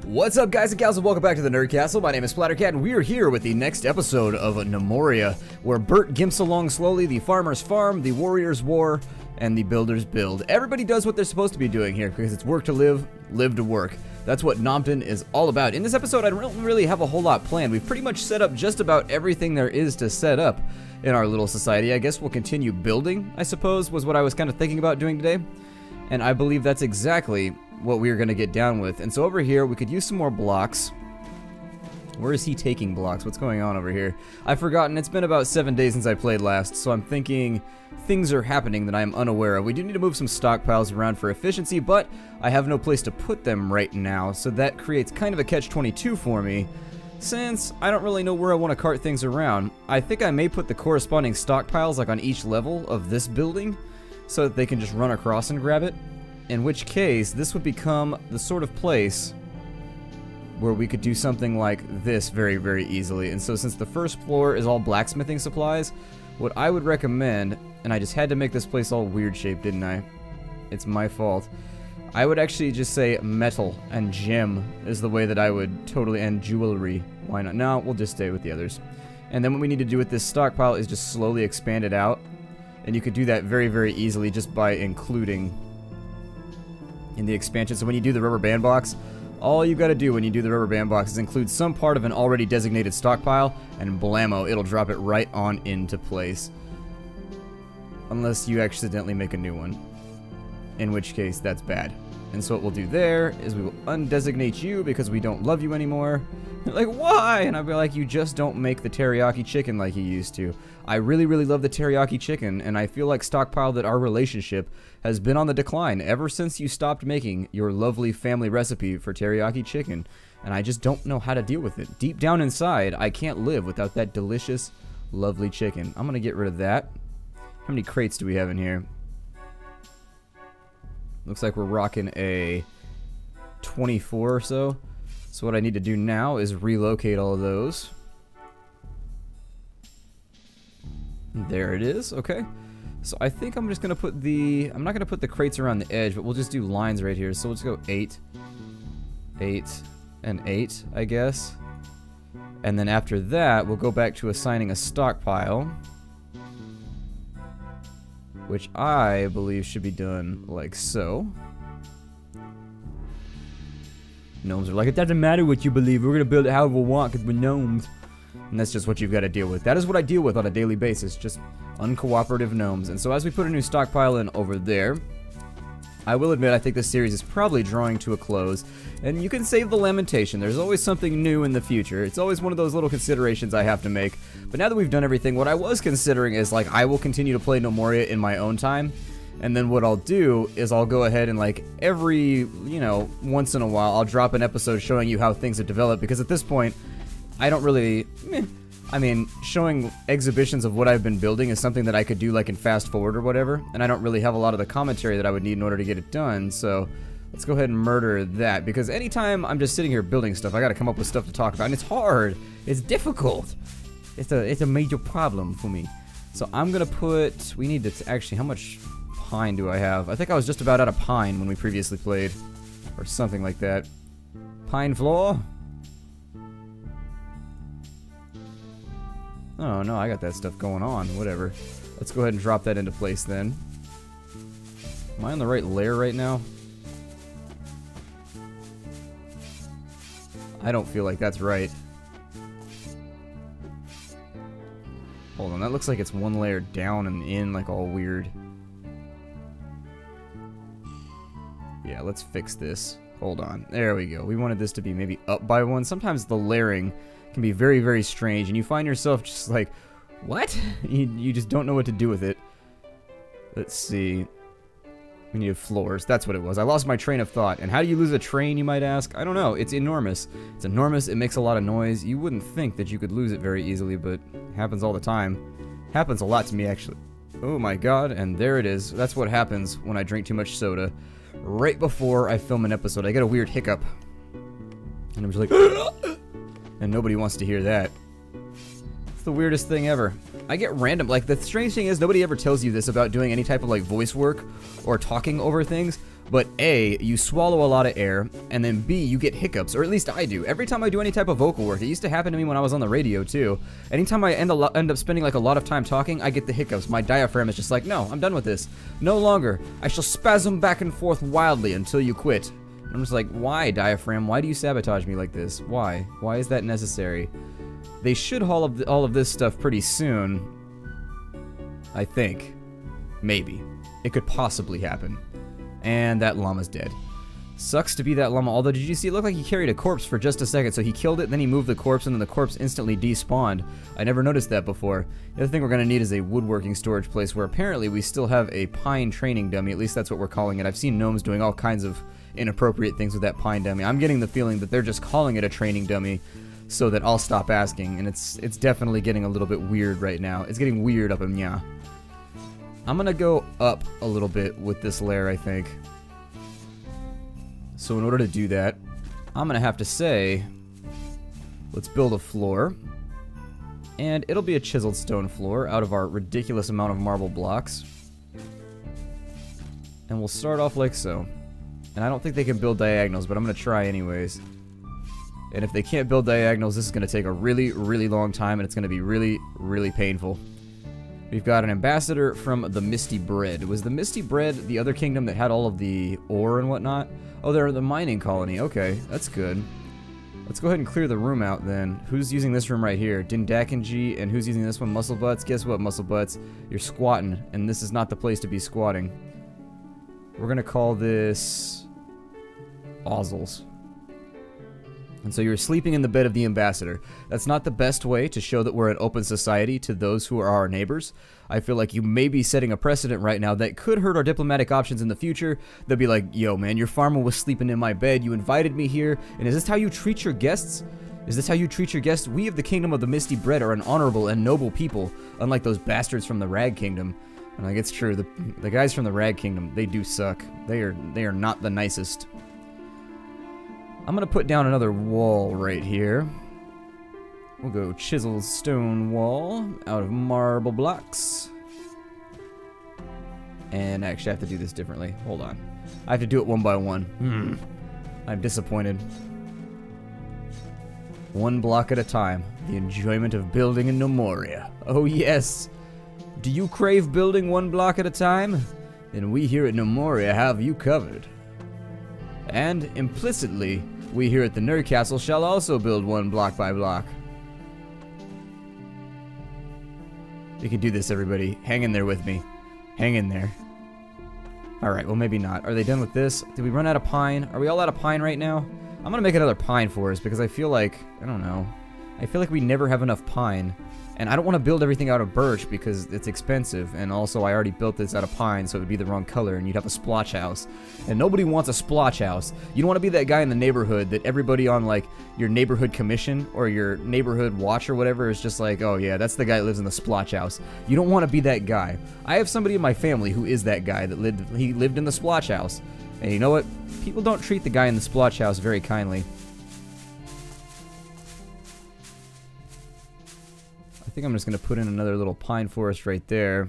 What's up, guys and gals, and welcome back to the Nerd Castle. My name is Splattercat, and we are here with the next episode of Gnomoria, where Bert gimps along slowly, the farmers farm, the warriors war, and the builders build. Everybody does what they're supposed to be doing here, because it's work to live, live to work. That's what Nompton is all about. In this episode, I don't really have a whole lot planned. We've pretty much set up just about everything there is to set up in our little society. I guess we'll continue building, I suppose, was what I was kind of thinking about doing today. And I believe that's exactly what we're going to get down with. And so over here, we could use some more blocks. Where is he taking blocks? What's going on over here? I've forgotten. It's been about 7 days since I played last, so I'm thinking things are happening that I'm unaware of. We do need to move some stockpiles around for efficiency, but I have no place to put them right now, so that creates kind of a catch-22 for me, since I don't really know where I want to cart things around. I think I may put the corresponding stockpiles like on each level of this building, so that they can just run across and grab it. In which case, this would become the sort of place where we could do something like this very, very easily. And so since the first floor is all blacksmithing supplies, what I would recommend, and I just had to make this place all weird shaped, didn't I? It's my fault. I would actually just say metal and gem is the way that I would totally, and jewelry. Why not? No, we'll just stay with the others. And then what we need to do with this stockpile is just slowly expand it out. And you could do that very, very easily just by including in the expansion. So when you do the rubber band box, all you got to do when you do the rubber band box is include some part of an already designated stockpile, and blammo, it'll drop it right on into place. Unless you accidentally make a new one, in which case that's bad. And so what we'll do there is we will undesignate you because we don't love you anymore. Like, why? And I'll be like, you just don't make the teriyaki chicken like you used to. I really, really love the teriyaki chicken, and I feel like, Stockpile, that our relationship has been on the decline ever since you stopped making your lovely family recipe for teriyaki chicken. And I just don't know how to deal with it. Deep down inside, I can't live without that delicious, lovely chicken. I'm going to get rid of that. How many crates do we have in here? Looks like we're rocking a 24 or so. So what I need to do now is relocate all of those. There it is. Okay. So I think I'm just going to put the... I'm not going to put the crates around the edge, but we'll just do lines right here. So let's go 8, 8, and 8, I guess. And then after that, we'll go back to assigning a stockpile, which I believe should be done like so. Gnomes are like, it doesn't matter what you believe, we're going to build it however we want because we're gnomes. And that's just what you've got to deal with. That is what I deal with on a daily basis, just uncooperative gnomes. And so as we put a new stockpile in over there, I will admit I think this series is probably drawing to a close. And you can save the lamentation, there's always something new in the future. It's always one of those little considerations I have to make. But now that we've done everything, what I was considering is, like, I will continue to play Gnomoria in my own time. And then what I'll do is I'll go ahead and, like, every, you know, once in a while, I'll drop an episode showing you how things have developed. Because at this point, I don't really... I mean, showing exhibitions of what I've been building is something that I could do, like, in fast forward or whatever. And I don't really have a lot of the commentary that I would need in order to get it done. So let's go ahead and murder that. Because anytime I'm just sitting here building stuff, I gotta come up with stuff to talk about. And it's hard. It's difficult. It's a major problem for me. So I'm gonna put... We need to... Actually, how much... pine do I have? I think I was just about out of pine when we previously played, or something like that. Pine floor? Oh no, I got that stuff going on. Whatever. Let's go ahead and drop that into place then. Am I on the right layer right now? I don't feel like that's right. Hold on, that looks like it's one layer down and in, like all weird. Yeah, let's fix this. Hold on. There we go. We wanted this to be maybe up by one. Sometimes the layering can be very, very strange, and you find yourself just like, what? You just don't know what to do with it. Let's see. We needed floors. That's what it was. I lost my train of thought. And how do you lose a train, you might ask? I don't know. It's enormous. It's enormous. It makes a lot of noise. You wouldn't think that you could lose it very easily, but it happens all the time. Happens a lot to me, actually. Oh my god, and there it is. That's what happens when I drink too much soda. Right before I film an episode, I get a weird hiccup. And I'm just like, and nobody wants to hear that. It's the weirdest thing ever. I get random, like, the strange thing is nobody ever tells you this about doing any type of, like, voice work or talking over things, but A, you swallow a lot of air, and then B, you get hiccups, or at least I do. Every time I do any type of vocal work, it used to happen to me when I was on the radio too. Anytime I end up spending like a lot of time talking, I get the hiccups. My diaphragm is just like, no, I'm done with this. No longer. I shall spasm back and forth wildly until you quit. And I'm just like, why, diaphragm? Why do you sabotage me like this? Why? Why is that necessary? They should haul all of this stuff pretty soon. I think. Maybe. It could possibly happen. And that llama's dead. Sucks to be that llama, although did you see it looked like he carried a corpse for just a second, so he killed it, then he moved the corpse, and then the corpse instantly despawned. I never noticed that before. The other thing we're going to need is a woodworking storage place where apparently we still have a pine training dummy, at least that's what we're calling it. I've seen gnomes doing all kinds of inappropriate things with that pine dummy. I'm getting the feeling that they're just calling it a training dummy so that I'll stop asking, and it's definitely getting a little bit weird right now. It's getting weird up in Nya. I'm gonna go up a little bit with this layer, I think. So in order to do that, I'm gonna have to say, let's build a floor. And it'll be a chiseled stone floor out of our ridiculous amount of marble blocks. And we'll start off like so. And I don't think they can build diagonals, but I'm gonna try anyways. And if they can't build diagonals, this is gonna take a really, really long time, and it's gonna be really, really painful. We've got an ambassador from the Misty Bread. Was the Misty Bread the other kingdom that had all of the ore and whatnot? Oh, they're the mining colony. Okay, that's good. Let's go ahead and clear the room out then. Who's using this room right here? Dindakanji, and who's using this one? Muscle Butts? Guess what, Muscle Butts? You're squatting, and this is not the place to be squatting. We're gonna call this Ozzles. And so you're sleeping in the bed of the ambassador. That's not the best way to show that we're an open society to those who are our neighbors. I feel like you may be setting a precedent right now that could hurt our diplomatic options in the future. They'll be like, yo man, your farmer was sleeping in my bed, you invited me here, and is this how you treat your guests? Is this how you treat your guests? We of the Kingdom of the Misty Bread are an honorable and noble people, unlike those bastards from the Rag Kingdom. And like, it's true, the guys from the Rag Kingdom, they do suck. They are not the nicest. I'm gonna put down another wall right here. We'll go chiseled stone wall out of marble blocks. And actually I have to do this differently. Hold on. I have to do it one by one. I'm disappointed. One block at a time. The enjoyment of building in Gnomoria. Oh yes. Do you crave building one block at a time? Then we here at Gnomoria have you covered. And implicitly, we here at the Nerd Castle shall also build one block by block. We can do this, everybody. Hang in there with me. Hang in there. Alright, well maybe not. Are they done with this? Did we run out of pine? Are we all out of pine right now? I'm gonna make another pine forest because I feel like, I don't know. I feel like we never have enough pine. And I don't want to build everything out of birch because it's expensive, and also I already built this out of pine, so it would be the wrong color, and you'd have a splotch house. And nobody wants a splotch house. You don't want to be that guy in the neighborhood that everybody on, like, your neighborhood commission or your neighborhood watch or whatever is just like, oh yeah, that's the guy that lives in the splotch house. You don't want to be that guy. I have somebody in my family who is that guy that lived in the splotch house. And you know what? People don't treat the guy in the splotch house very kindly. I think I'm just going to put in another little pine forest right there.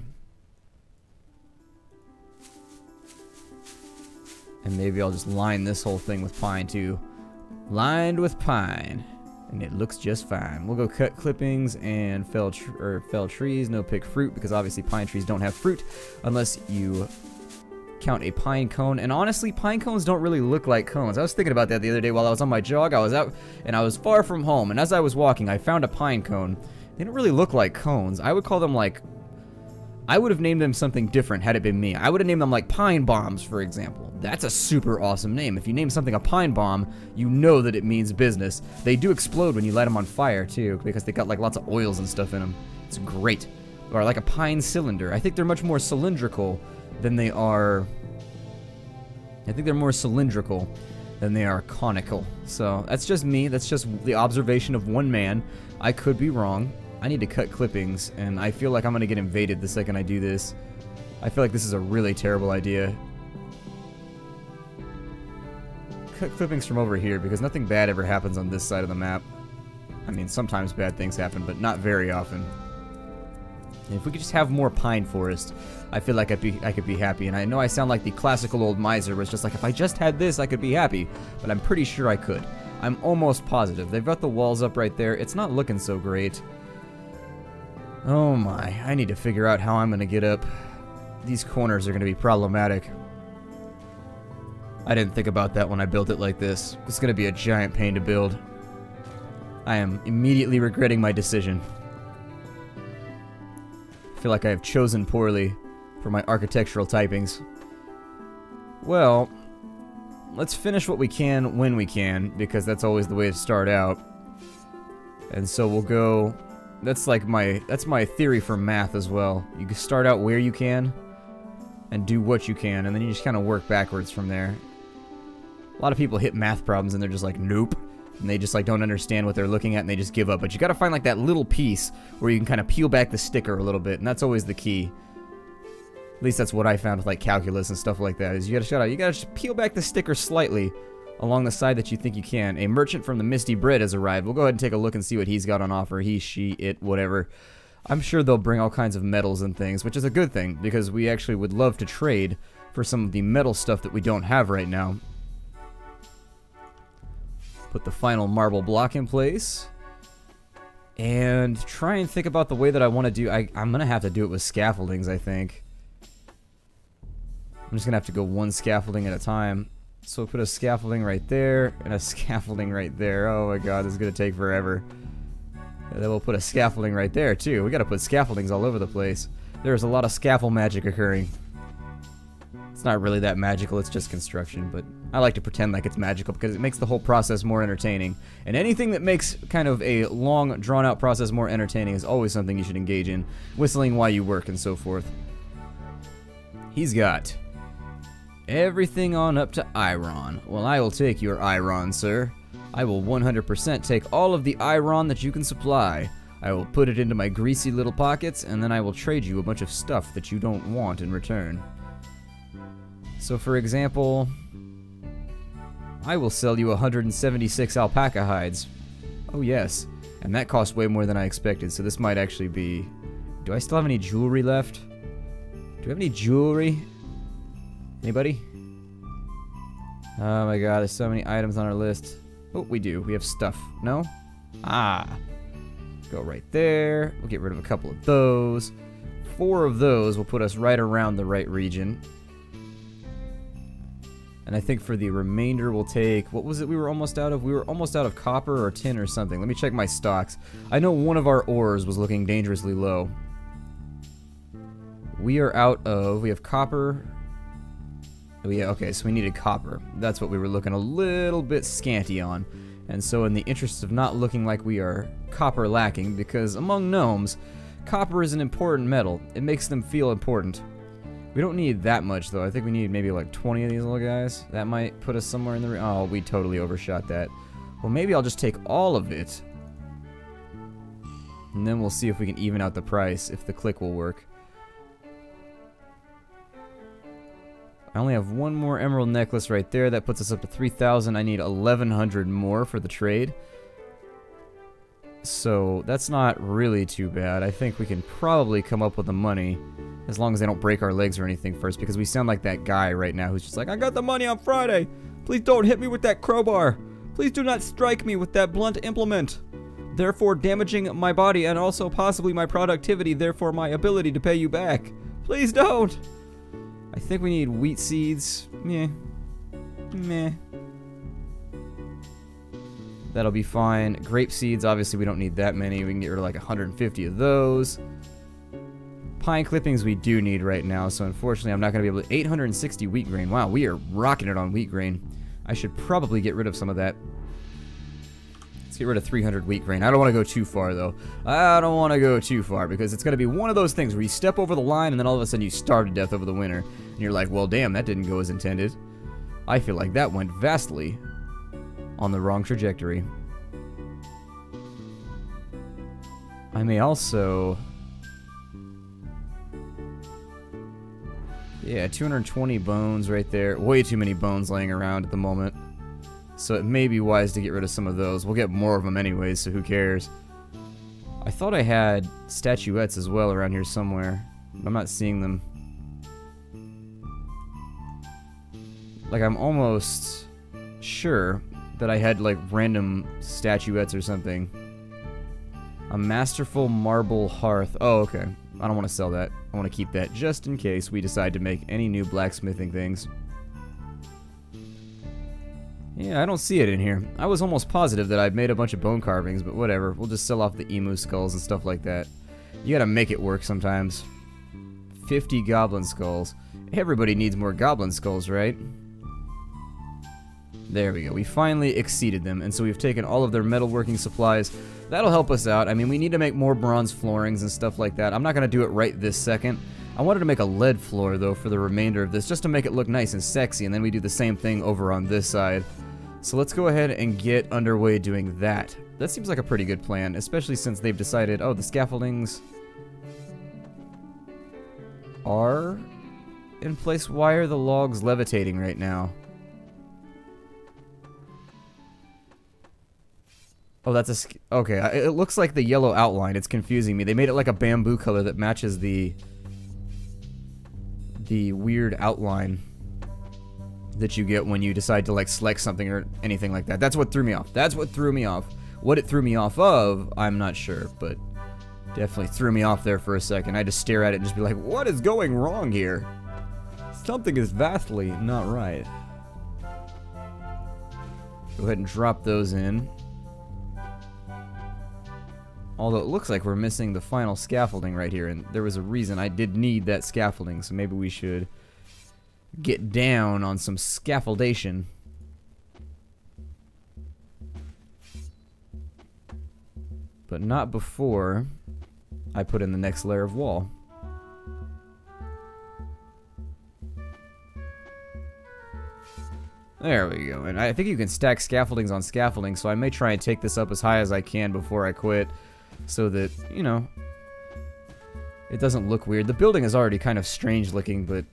And maybe I'll just line this whole thing with pine too. Lined with pine. And it looks just fine. We'll go cut clippings and fell trees. No pick fruit because obviously pine trees don't have fruit unless you count a pine cone. And honestly, pine cones don't really look like cones. I was thinking about that the other day while I was on my jog. I was out and I was far from home. And as I was walking, I found a pine cone. They don't really look like cones. I would call them like... I would have named them something different had it been me. I would have named them like pine bombs, for example. That's a super awesome name. If you name something a pine bomb, you know that it means business. They do explode when you light them on fire, too, because they got like lots of oils and stuff in them. It's great. Or like a pine cylinder. I think they're much more cylindrical than they are... I think they're more cylindrical than they are conical. So, that's just me. That's just the observation of one man. I could be wrong. I need to cut clippings, and I feel like I'm gonna get invaded the second I do this. I feel like this is a really terrible idea. Cut clippings from over here, because nothing bad ever happens on this side of the map. I mean, sometimes bad things happen, but not very often. If we could just have more pine forest, I feel like I could be happy. And I know I sound like the classical old miser, where it's just like, if I just had this, I could be happy. But I'm pretty sure I could. I'm almost positive. They've got the walls up right there. It's not looking so great. Oh my, I need to figure out how I'm going to get up. These corners are going to be problematic. I didn't think about that when I built it like this. It's going to be a giant pain to build. I am immediately regretting my decision. I feel like I have chosen poorly for my architectural typings. Well, let's finish what we can when we can, because that's always the way to start out. And so we'll go... That's my theory for math as well. You can start out where you can and do what you can, and then you just kind of work backwards from there. A lot of people hit math problems and they're just like, nope. And they just like don't understand what they're looking at and they just give up. But you gotta find like that little piece where you can kind of peel back the sticker a little bit, and that's always the key. At least that's what I found with like calculus and stuff like that, is you gotta just peel back the sticker slightly along the side that you think you can. A merchant from the Misty Bread has arrived. We'll go ahead and take a look and see what he's got on offer. He, she, it, whatever. I'm sure they'll bring all kinds of metals and things, which is a good thing, because we actually would love to trade for some of the metal stuff that we don't have right now. Put the final marble block in place. And try and think about the way that I want to do... I'm going to have to do it with scaffoldings, I think. I'm just going to have to go one scaffolding at a time. So we'll put a scaffolding right there, and a scaffolding right there. Oh my god, this is going to take forever. And then we'll put a scaffolding right there, too. We got to put scaffoldings all over the place. There's a lot of scaffold magic occurring. It's not really that magical, it's just construction, but I like to pretend like it's magical because it makes the whole process more entertaining. And anything that makes kind of a long, drawn-out process more entertaining is always something you should engage in. Whistling while you work and so forth. He's got everything on up to iron. Well, I will take your iron, sir. I will 100% take all of the iron that you can supply. I will put it into my greasy little pockets, and then I will trade you a bunch of stuff that you don't want in return. So, for example, I will sell you 176 alpaca hides. Oh, yes. And that cost way more than I expected, so this might actually be... Do I still have any jewelry left? Do we have any jewelry? Anybody? Oh my god, there's so many items on our list. Oh, we do. We have stuff. No? Ah. Go right there. We'll get rid of a couple of those. 4 of those will put us right around the right region. And I think for the remainder we'll take... What was it we were almost out of? We were almost out of copper or tin or something. Let me check my stocks. I know one of our ores was looking dangerously low. We are out of... We have copper... Oh yeah, okay, so we needed copper. That's what we were looking a little bit scanty on. And so in the interest of not looking like we are copper lacking, because among gnomes, copper is an important metal. It makes them feel important. We don't need that much, though. I think we need maybe like 20 of these little guys. That might put us somewhere in the... Oh, we totally overshot that. Well, maybe I'll just take all of it. And then we'll see if we can even out the price, if the click will work. I only have one more emerald necklace right there. That puts us up to 3,000. I need 1,100 more for the trade. So that's not really too bad. I think we can probably come up with the money, as long as they don't break our legs or anything first, because we sound like that guy right now who's just like, I got the money on Friday. Please don't hit me with that crowbar. Please do not strike me with that blunt implement. Therefore damaging my body and also possibly my productivity, therefore my ability to pay you back. Please don't. I think we need wheat seeds. Meh. Meh. That'll be fine. Grape seeds, obviously we don't need that many. We can get rid of like 150 of those. Pine clippings we do need right now, so unfortunately I'm not going to be able to... 860 wheat grain. Wow, we are rocking it on wheat grain. I should probably get rid of some of that. Let's get rid of 300 wheat grain. I don't want to go too far, though. I don't want to go too far, because it's going to be one of those things where you step over the line and then all of a sudden you starve to death over the winter. And you're like, well, damn, that didn't go as intended. I feel like that went vastly on the wrong trajectory. I may also... Yeah, 220 bones right there. Way too many bones laying around at the moment. So it may be wise to get rid of some of those. We'll get more of them anyways, so who cares? I thought I had statuettes as well around here somewhere. I'm not seeing them. Like, I'm almost sure that I had, like, random statuettes or something. A masterful marble hearth. Oh, okay. I don't want to sell that. I want to keep that just in case we decide to make any new blacksmithing things. Yeah, I don't see it in here. I was almost positive that I'd made a bunch of bone carvings, but whatever. We'll just sell off the emu skulls and stuff like that. You gotta make it work sometimes. 50 goblin skulls. Everybody needs more goblin skulls, right? There we go. We finally exceeded them, and so we've taken all of their metalworking supplies. That'll help us out. I mean, we need to make more bronze floorings and stuff like that. I'm not gonna do it right this second. I wanted to make a lead floor, though, for the remainder of this, just to make it look nice and sexy, and then we do the same thing over on this side. So let's go ahead and get underway doing that. That seems like a pretty good plan, especially since they've decided, oh, the scaffoldings are in place. Why are the logs levitating right now? Oh, that's a... Okay, it looks like the yellow outline. It's confusing me. They made it like a bamboo color that matches the weird outline that you get when you decide to, like, select something or anything like that. That's what threw me off. That's what threw me off. What it threw me off of, I'm not sure, but definitely threw me off there for a second. I had to stare at it and just be like, what is going wrong here? Something is vastly not right. Go ahead and drop those in. Although it looks like we're missing the final scaffolding right here, and there was a reason I did need that scaffolding, so maybe we should get down on some scaffoldation. But not before I put in the next layer of wall. There we go, and I think you can stack scaffoldings on scaffolding, so I may try and take this up as high as I can before I quit, so that, you know, it doesn't look weird. The building is already kind of strange looking, but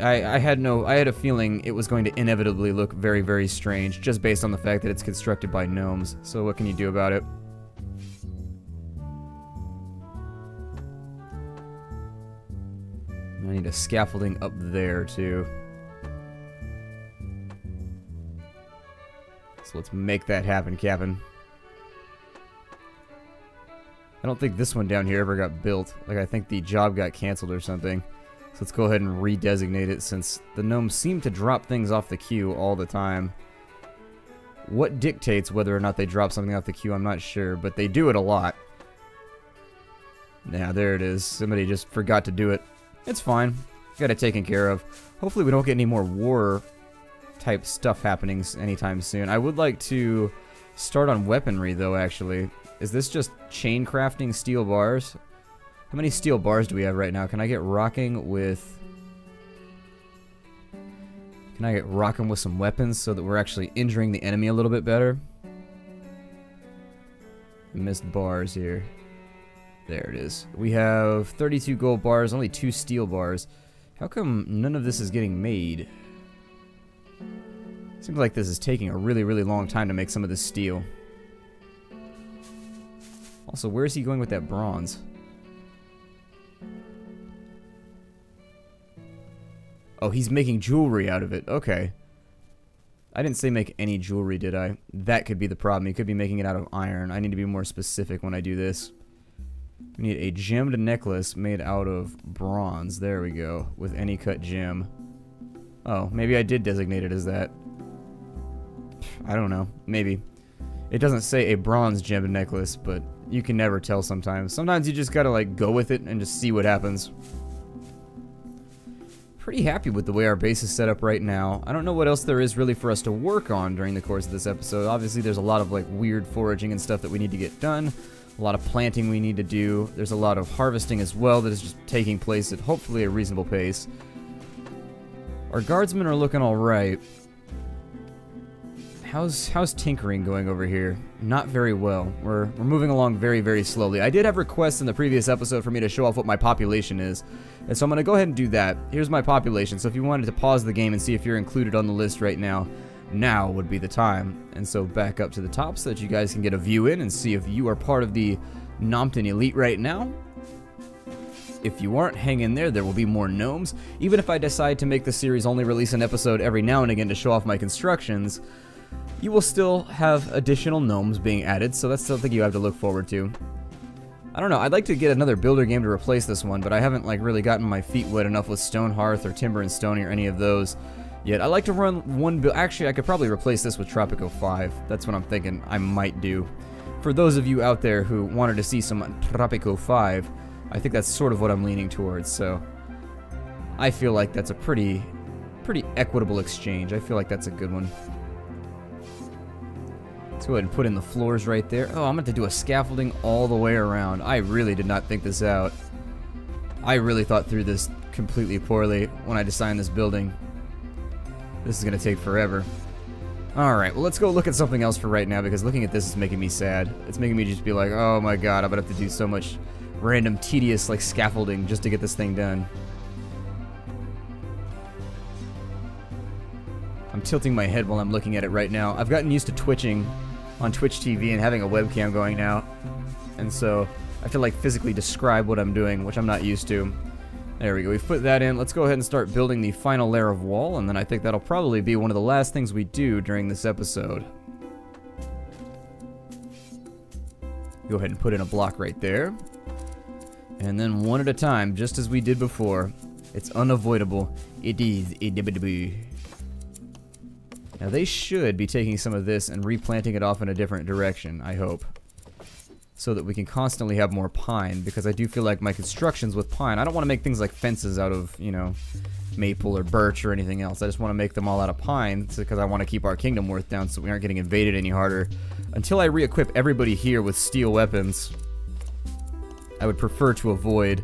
I had a feeling it was going to inevitably look very, very strange, just based on the fact that it's constructed by gnomes. So what can you do about it? I need a scaffolding up there, too. So let's make that happen, Captain. I don't think this one down here ever got built. Like, I think the job got canceled or something. So let's go ahead and redesignate it, since the gnomes seem to drop things off the queue all the time. What dictates whether or not they drop something off the queue, I'm not sure, but they do it a lot. Yeah, there it is. Somebody just forgot to do it. It's fine. Got it taken care of. Hopefully we don't get any more war type stuff happening anytime soon. I would like to start on weaponry, though, actually. Is this just chain crafting steel bars? How many steel bars do we have right now? Can I get rocking with... Can I get rocking with some weapons so that we're actually injuring the enemy a little bit better? Missed bars here. There it is. We have 32 gold bars, only 2 steel bars. How come none of this is getting made? Seems like this is taking a really, really long time to make some of this steel. Also, where is he going with that bronze? Oh, he's making jewelry out of it. Okay. I didn't say make any jewelry, did I? That could be the problem. He could be making it out of iron. I need to be more specific when I do this. We need a gemmed necklace made out of bronze. There we go. With any cut gem. Oh, maybe I did designate it as that. I don't know. Maybe. It doesn't say a bronze gemmed necklace, but you can never tell sometimes. Sometimes you just gotta, like, go with it and just see what happens. Pretty happy with the way our base is set up right now. I don't know what else there is really for us to work on during the course of this episode. Obviously, there's a lot of, like, weird foraging and stuff that we need to get done. A lot of planting we need to do. There's a lot of harvesting as well that is just taking place at hopefully a reasonable pace. Our guardsmen are looking alright. How's tinkering going over here? Not very well. We're moving along very, very slowly. I did have requests in the previous episode for me to show off what my population is, and so I'm going to go ahead and do that. Here's my population, so if you wanted to pause the game and see if you're included on the list right now, now would be the time. And so back up to the top so that you guys can get a view in and see if you are part of the Nompton Elite right now. If you aren't, hang in there. There will be more gnomes. Even if I decide to make the series only release an episode every now and again to show off my constructions, you will still have additional gnomes being added, so that's something you have to look forward to. I don't know, I'd like to get another builder game to replace this one, but I haven't like really gotten my feet wet enough with Stone Hearth or Timber and Stony or any of those yet. I like to run one build. Actually, I could probably replace this with Tropico 5. That's what I'm thinking I might do. For those of you out there who wanted to see some Tropico 5, I think that's sort of what I'm leaning towards, so I feel like that's a pretty equitable exchange. I feel like that's a good one. Let's go ahead and put in the floors right there. Oh, I'm going to do a scaffolding all the way around. I really did not think this out. I really thought through this completely poorly when I designed this building. This is going to take forever. Alright, well let's go look at something else for right now, because looking at this is making me sad. It's making me just be like, oh my god, I'm going to have to do so much random tedious like scaffolding just to get this thing done. I'm tilting my head while I'm looking at it right now. I've gotten used to twitching on Twitch TV and having a webcam going now, and so I have to like physically describe what I'm doing, which I'm not used to. There we go, we've put that in. Let's go ahead and start building the final layer of wall, and then I think that'll probably be one of the last things we do during this episode. Go ahead and put in a block right there. And then one at a time, just as we did before. It's unavoidable. It is inevitable. Now they should be taking some of this and replanting it off in a different direction, I hope. So that we can constantly have more pine, because I do feel like my constructions with pine, I don't want to make things like fences out of, you know, maple or birch or anything else. I just want to make them all out of pine, because I want to keep our kingdom worth down so we aren't getting invaded any harder. Until I re-equip everybody here with steel weapons, I would prefer to avoid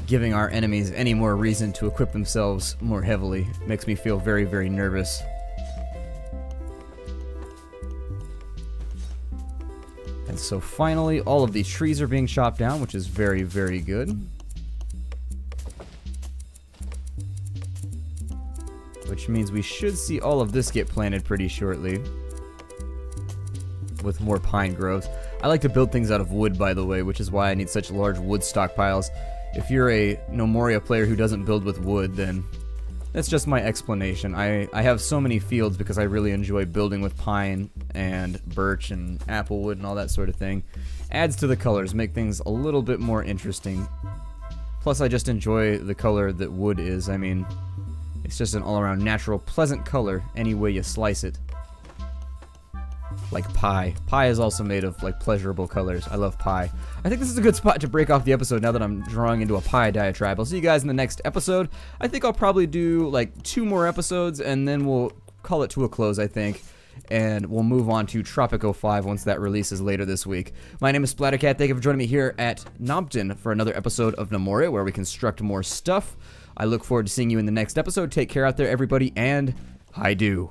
giving our enemies any more reason to equip themselves more heavily. It makes me feel very, very nervous. And so finally, all of these trees are being chopped down, which is very, very good. Which means we should see all of this get planted pretty shortly, with more pine growth. I like to build things out of wood, by the way, which is why I need such large wood stockpiles. If you're a Gnomoria player who doesn't build with wood, then that's just my explanation. I have so many fields because I really enjoy building with pine and birch and applewood and all that sort of thing. Adds to the colors, make things a little bit more interesting. Plus I just enjoy the color that wood is. I mean, it's just an all-around natural, pleasant color any way you slice it. Like pie. Pie is also made of like pleasurable colors. I love pie. I think this is a good spot to break off the episode now that I'm drawing into a pie diatribe. I'll see you guys in the next episode. I think I'll probably do like 2 more episodes and then we'll call it to a close, I think. And we'll move on to Tropico 5 once that releases later this week. My name is Splattercat. Thank you for joining me here at Nompton for another episode of Gnomoria, where we construct more stuff. I look forward to seeing you in the next episode. Take care out there, everybody, and hi-do.